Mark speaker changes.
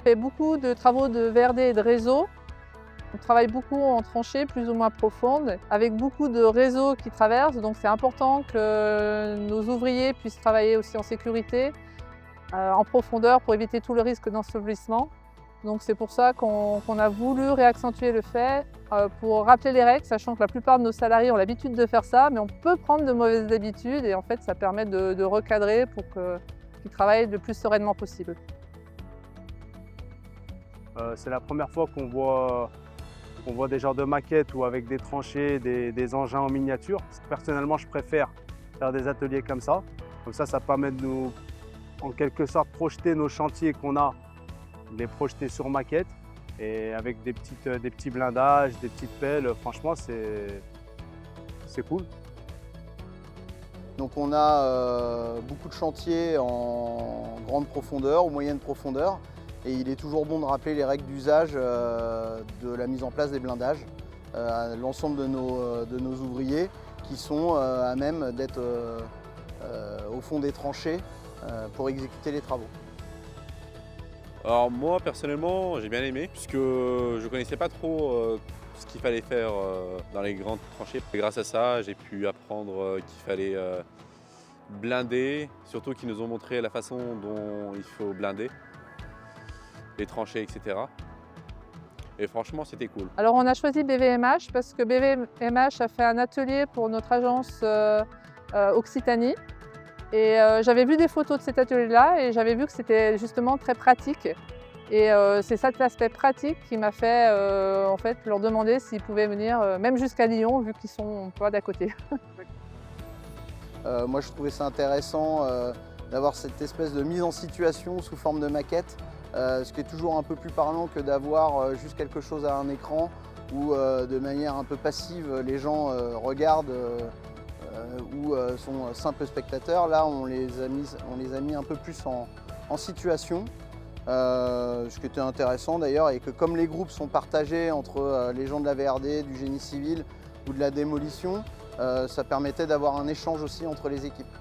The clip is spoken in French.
Speaker 1: fait beaucoup de travaux de VRD et de réseau. On travaille beaucoup en tranchées plus ou moins profondes, avec beaucoup de réseaux qui traversent, donc c'est important que nos ouvriers puissent travailler aussi en sécurité, en profondeur pour éviter tout le risque d'ensevelissement. Donc c'est pour ça qu'on a voulu réaccentuer le fait pour rappeler les règles, sachant que la plupart de nos salariés ont l'habitude de faire ça, mais on peut prendre de mauvaises habitudes et en fait ça permet de recadrer pour qu'ils travaillent le plus sereinement possible.
Speaker 2: C'est la première fois qu'on voit des genres de maquettes ou avec des tranchées, des engins en miniature. Personnellement, je préfère faire des ateliers comme ça. Comme ça permet de nous, en quelque sorte, projeter nos chantiers qu'on a, de les projeter sur maquette. Et avec des petits blindages, des petites pelles, franchement, c'est cool.
Speaker 3: Donc on a beaucoup de chantiers en grande profondeur ou moyenne profondeur. Et il est toujours bon de rappeler les règles d'usage de la mise en place des blindages à l'ensemble de nos ouvriers qui sont à même d'être au fond des tranchées pour exécuter les travaux.
Speaker 4: Alors moi personnellement j'ai bien aimé puisque je ne connaissais pas trop ce qu'il fallait faire dans les grandes tranchées. Et grâce à ça j'ai pu apprendre qu'il fallait blinder, surtout qu'ils nous ont montré la façon dont il faut blinder les tranchées, etc. Et franchement, c'était cool.
Speaker 1: Alors on a choisi BVMH parce que BVMH a fait un atelier pour notre agence Occitanie. Et j'avais vu des photos de cet atelier-là et j'avais vu que c'était justement très pratique. Et c'est cet aspect pratique qui m'a fait en fait, leur demander s'ils pouvaient venir, même jusqu'à Lyon, vu qu'ils sont pas d'à côté.
Speaker 3: Moi, je trouvais ça intéressant d'avoir cette espèce de mise en situation sous forme de maquette. Ce qui est toujours un peu plus parlant que d'avoir juste quelque chose à un écran où de manière un peu passive les gens regardent ou sont simples spectateurs. Là on les a mis un peu plus en situation, ce qui était intéressant d'ailleurs, et que comme les groupes sont partagés entre les gens de la VRD, du génie civil ou de la démolition, ça permettait d'avoir un échange aussi entre les équipes.